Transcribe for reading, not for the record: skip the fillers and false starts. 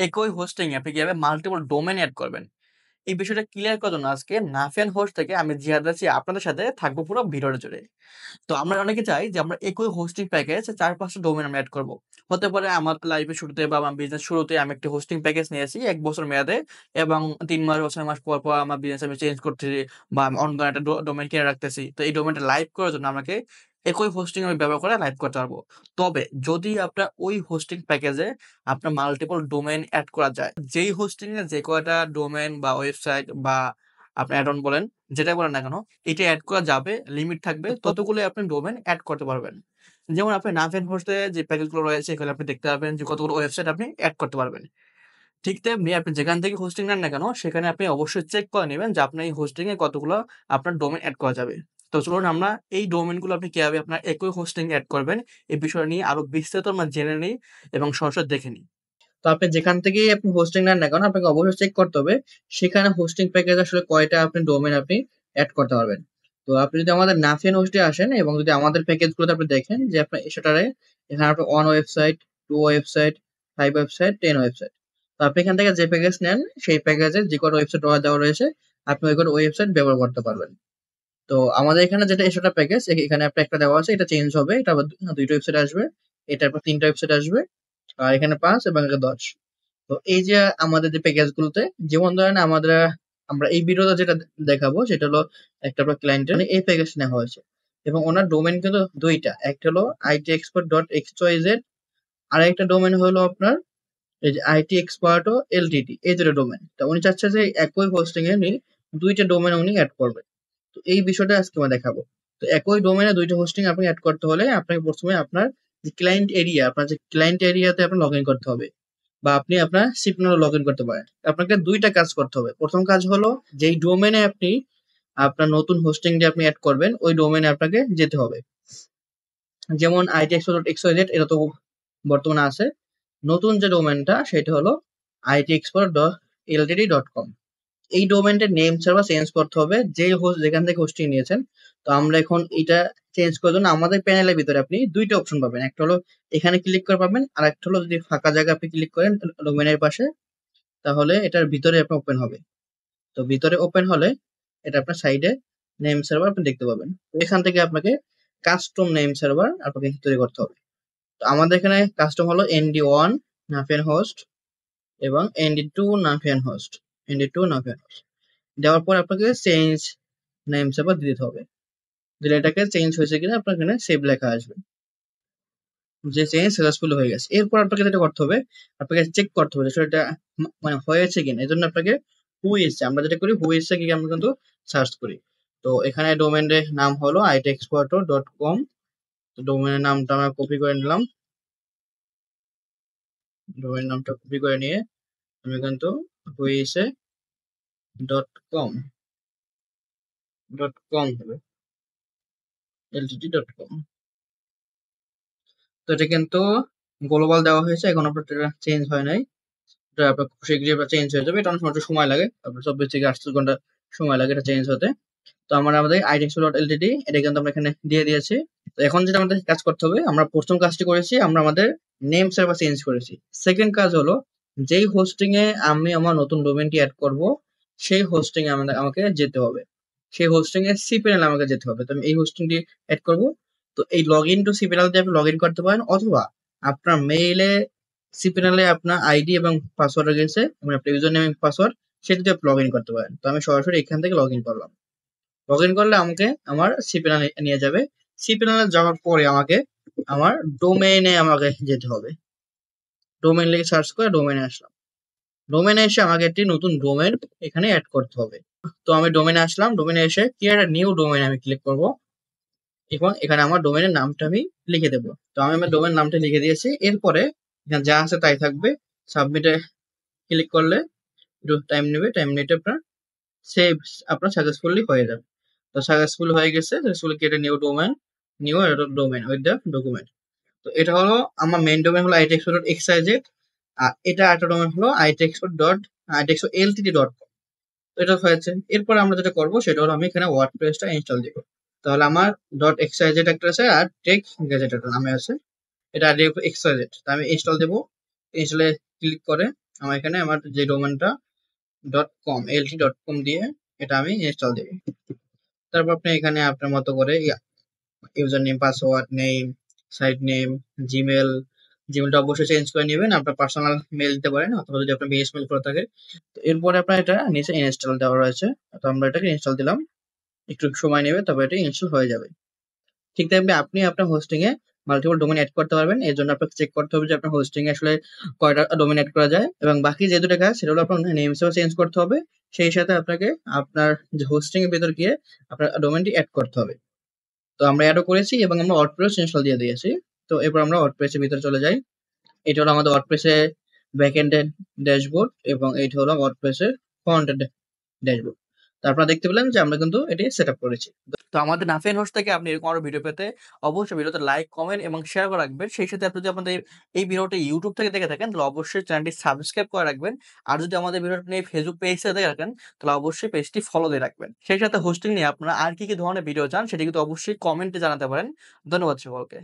একই হোস্টিং এ আপনি কিভাবে মাল্টিপল ডোমেইন এড করবেন। এই বিষয়টা ক্লিয়ার করার জন্য আজকে নাফিয়ান হোস্ট থেকে আমি জিহাদ আছি আপনাদের সাথে থাকবো পুরো ভিডিওটা জুড়ে। তো আমরা অনেকে চাই যে আমরা একই হোস্টিং প্যাকেজ ৪-৫ টা ডোমেইন আমরা এড করব। হতে পারে আমার লাইফের শুরুতে বা আমার বিজনেস শুরুতে আমি একটা হোস্টিং প্যাকেজ নিয়েছি ১ বছর মেয়াদে এবং ৩ মাস বা ৬ মাস পর আমার বিজনেস আমি চেঞ্জ করতেছি বা আমি অন্য একটা ডোমেইন কিনে রাখতেছি। তো এই ডোমেইনটা লাইভ করার জন্য আমাকে একই হোস্টিং আমি ব্যবহার করে লাইভ করতে পারবো। তবে যদি আপনার ওই হোস্টিং প্যাকেজে আপনার মাল্টিপল ডোমেইন এড করা যায়, যেই হোস্টিং এ যে কয়টা ডোমেইন বা ওয়েবসাইট বা আপনি অ্যাড অন বলেন, যেটাই বলেন না কেন, এটা এড করা যাবে, লিমিট থাকবে, ততগুলোই আপনি ডোমেইন এড করতে পারবেন। যেমন আপনি নাফিয়ান হোস্টে যে প্যাকেজগুলো রয়েছে এখানে আপনি দেখতে পারবেন যে কতগুলো ওয়েবসাইট আপনি এড করতে পারবেন। ঠিক তেমনি আপনি যেখান থেকে হোস্টিং নেন না কেন, সেখানে আপনি অবশ্যই চেক করে নিবেন যে আপনার এই হোস্টিং এ কতগুলো আপনার ডোমেইন এড করা যাবে। তো চলুন আমরা এই ডোমেইনগুলো আপনি কিভাবে আপনার একই হোস্টিং এ এড করবেন, এই বিষয় নিয়ে আরো বিস্তারিত আমরা জেনে নিই এবং সরাসরি দেখে নিই। তো আপনি যেখান থেকেই আপনি হোস্টিং নেন না কেন, আপনাকে অবশ্যই চেক করতে হবে সেখানে হোস্টিং প্যাকেজ আসলে কয়টা আপনি ডোমেন আপনি অ্যাড করতে পারবেন। তো আপনি যদি আমাদের নাফিয়ান হোস্টে আসেন এবং যদি আমাদের প্যাকেজগুলোতে আপনি দেখেন যে আপনার সেটারে এখানে আপনি 1 ওয়েবসাইট, 2 ওয়েবসাইট, 5 ওয়েবসাইট, 10 ওয়েবসাইট। তো আপনি এখান থেকে যে প্যাকেজ নেন সেই প্যাকেজে যে কটা ওয়েবসাইট দেওয়া রয়েছে আপনি ওই কটা ওয়েবসাইট ব্যবহার করতে পারবেন। তো আমাদের এখানে যেটা সেটা প্যাকেজ এখানে আপনার একটা দেওয়া আছে, এটা চেঞ্জ হবে, এটা আবার দুইটা ওয়েবসাইট আসবে, এটা আপনার 3টা ওয়েবসাইট আসবে, আর এখানে 5 এবং এটা 10। তো এই যে আমাদের যে প্যাকেজ গুলোতে, যেমন ধরেন আমরা এই ভিডিওতে যেটা দেখাবো সেটা হলো একটা আপনার ক্লায়েন্টের এই প্যাকেজ নেওয়া হয়েছে এবং ওনার ডোমেন কিন্তু দুইটা, একটা হলো itexpert.xyz, আর একটা ডোমেন হলো আপনার এই যে আইটি এক্সপার্ট ও এলটিটি, এই দুটো ডোমেন। তো উনি চাচ্ছে যে একই হোস্টিং এ উনি দুইটা ডোমেন উনি অ্যাড করবেন। তো এই বিষয়টা আজকে আমরা দেখাবো। তো একই ডোমেনে দুইটা হোস্টিং আপনি অ্যাড করতে হলে আপনাকে প্রথমে আপনার যে ক্লায়েন্ট এরিয়া, আপনার যে ক্লায়েন্ট এরিয়াতে আপনার লগ ইন করতে হবে, বা আপনি আপনার সিগন্যাল লগ ইন করতে পারেন। আপনাকে দুইটা কাজ করতে হবে। প্রথম কাজ হলো যেই ডোমেনে আপনি আপনার নতুন হোস্টিং যে আপনি অ্যাড করবেন ওই ডোমেনে আপনাকে যেতে হবে। যেমন itexpert.xyz এটা তো বর্তমানে আছে। নতুন যে ডোমেনটা সেটা হলো itexpert.ltd.com। এই ডোমেনটার নেম সার্ভার চেঞ্জ করতে হবে যে হোস্ট যেখান থেকে হোস্টিং নিয়েছেন। তো আমরা এখন এটা চেঞ্জ করার জন্য আমাদের প্যানেলের ভিতরে আপনি দুইটা অপশন পাবেন, একটা হলো এখানে ক্লিক করে পাবেন, আর একটা হলো যদি ফাঁকা জায়গা আপনি ক্লিক করেন ডোমেনের পাশে, তাহলে এটার ভিতরে আপনার ওপেন হবে। তো ভিতরে ওপেন হলে এটা আপনার সাইডে নেম সার্ভার আপনি দেখতে পাবেন। তো এখান থেকে আপনাকে কাস্টম নেম সার্ভার আপনাকে তৈরি করতে হবে। তো আমাদের এখানে কাস্টম হলো ND1 নাফিয়ান হোস্ট এবং ND2 নাফিয়ান হোস্ট, ND2 নাফিয়ান হোস্ট দেওয়ার পর আপনাকে চেঞ্জ নেম সার্ভার দিতে হবে। দিলে এটাকে চেঞ্জ হয়েছে কিনা আপনার এখানে সেভ লেখা আসবে যে চেঞ্জ সাকসেসফুল হয়ে গেছে। এরপর আপনাকে যেটা করতে হবে, আপনাকে চেক করতে হবে যে এটা মানে হয়েছে কিনা। এই জন্য আপনাকে হু এসছে, আমরা যেটা করি হু এসছে কি আমরা কিন্তু সার্চ করি। তো এখানে ডোমেনের নাম হলো itexperto.com। তো ডোমেনের নামটা আমরা কপি করে নিলাম, ডোমেন নামটা কপি করে নিয়ে আমি কিন্তু হুইসে .com হবে ltd.com। তো এটা কিন্তু গ্লোবাল দেওয়া হয়েছে, এখন আপনার চেঞ্জ হয় নাই। এটা আপনার খুব শীঘ্রই আপনার চেঞ্জ হয়ে যাবে, এটা অনেক সময় সময় লাগে, আপনার 24 থেকে 48 ঘন্টা সময় লাগে এটা চেঞ্জ হতে। তো আমাদের itexpert.ltd এটা কিন্তু আমরা এখানে দিয়ে দিয়েছি। তো এখন যেটা আমাদের কাজ করতে হবে, আমরা প্রথম কাজটি করেছি, আমরা আমাদের নেম সার্ভার চেঞ্জ করেছি। সেকেন্ড কাজ হলো যেই হোস্টিং এ আমি আমার নতুন ডোমেনটি অ্যাড করব সেই হোস্টিং এ আমাকে যেতে হবে, সেই হোস্টিং এর সিপিএল আমাকে যেতে হবে। তো আমি এই হোস্টিংটি অ্যাড করব। তো এই লগ ইন টু সিপিএল দিয়ে আপনি লগ ইন করতে পারেন, অথবা আপনার মেইলে সিপিএল এ আপনার আইডি এবং পাসওয়ার্ড রয়েছে এবং আপনার ইউজার নেম এবং পাসওয়ার্ড, সেটা দিয়ে আপনি লগ ইন করতে পারেন। তো আমি সরাসরি এখান থেকে লগ ইন করলাম। লগ ইন করলে আমাকে আমার সিপিএল নিয়ে যাবে। সিপিএল যাওয়ার পরে আমাকে আমার ডোমেইনে আমাকে যেতে হবে। ডোমেইন লিখে সার্চ করে ডোমেইনে আসলাম। ডোমেইনে এসে আমাকে একটি নতুন ডোমেইন এখানে অ্যাড করতে হবে। তো আমি ডোমেইনে আসলাম, ডোমেইনে এসে ক্রিয়েট নিউ ডোমেইন আমি ক্লিক করব এবং এখানে আমার ডোমেইনের নামটা আমি লিখে দেবো। তো আমি আমার ডোমেইন নামটা লিখে দিয়েছি। এরপরে এখানে যা আছে তাই থাকবে। সাবমিটে ক্লিক করলে একটু টাইম নেবে, টাইম নিতে আপনার সেভ আপনার সাকসেসফুলি হয়ে যাবে। তো সাকসেসফুল হয়ে গেছে, successfully create new domain, new domain with the document. তো এটা হলো আমার মেইন ডোমেইন হলো itexpert.xyz, আর এটা একটা ডোমেইন হলো itexpert.ltd.com। তো এটা হয়েছে। এরপর আমরা যেটা করব সেটা হলো আমি এখানে ওয়ার্ডপ্রেসটা ইনস্টল দিব। তাহলে আমার .xyz একটা আছে আর টেক গ্যাজেট একটা নামে আছে, এটা xyz। তো আমি ইনস্টল দেব। ইনস্টলে ক্লিক করে আমার এখানে আমার যে ডোমেনটা .com lt.com দিয়ে এটা আমি ইনস্টল দিই। তারপর আপনি এখানে আপনার মতো করে user name, password, name, site name, Gmail, জিমেলটা অবশ্যই চেঞ্জ করে নেবেন। আপনার পার্সোনাল মেল দিতে পারেন অথবা যদি আপনার বিএস মেল করে থাকে। তো এরপরে আপনার এটা নিচে ইনস্টল দেওয়া রয়েছে। তো আমরা এটাকে ইনস্টল দিলাম। একটু সময় নেবে, তবে এটা ইনস্টল হয়ে যাবে। ঠিক তেমনি আপনি আপনার হোস্টিং এ মাল্টিপল ডোমেইন এড করতে পারবেন। এর জন্য আপনাকে চেক করতে হবে যে আপনার হোস্টিং এ আসলে কয়টা ডোমেইন এড করা যায়, এবং বাকি যে দুটো কাজ সেটা হলো আপনার নেম হিসেবে চেঞ্জ করতে হবে। সেই সাথে আপনাকে আপনার যে হোস্টিং এর ভেতর গিয়ে আপনার ডোমেইনটি এড করতে হবে। তো আমরা এডও করেছি এবং আমরা ওয়ার্ডপ্রেস ইনস্টল দিয়ে দিয়েছি। তো এরপর আমরা ওয়ার্ডপ্রেস এর ভিতরে চলে যাই। এটা হলো আমাদের ওয়ার্ডপ্রেস এর ব্যাকএন্ড এর ড্যাশবোর্ড এবং এইটা হলো ওয়ার্ডপ্রেস এর ফ্রন্ট এন্ড ড্যাশবোর্ড। তো আপনারা দেখতে পেলেন যে আমরা কিন্তু এটি সেটআপ করেছি। তো আমাদের নাফিয়ান হোস্ট থেকে আপনি এরকম আরো ভিডিও পেতে অবশ্যই ভিডিওতে লাইক, কমেন্ট এবং শেয়ার করে রাখবেন। সেই সাথে আপনি যদি আমাদের এই ভিডিওটা ইউটিউব থেকে দেখে থাকেন তাহলে অবশ্যই চ্যানেলটি সাবস্ক্রাইব করে রাখবেন। আর যদি আমাদের ভিডিওটা নিয়ে ফেসবুক পেজ থেকে দেখে থাকেন তাহলে অবশ্যই পেজটি ফলো দিয়ে রাখবেন। সেই সাথে হোস্টিং নিয়ে আপনারা আর কি ধরনের ভিডিও চান সেটি কিন্তু অবশ্যই কমেন্টে জানাতে পারেন। ধন্যবাদ সকলকে।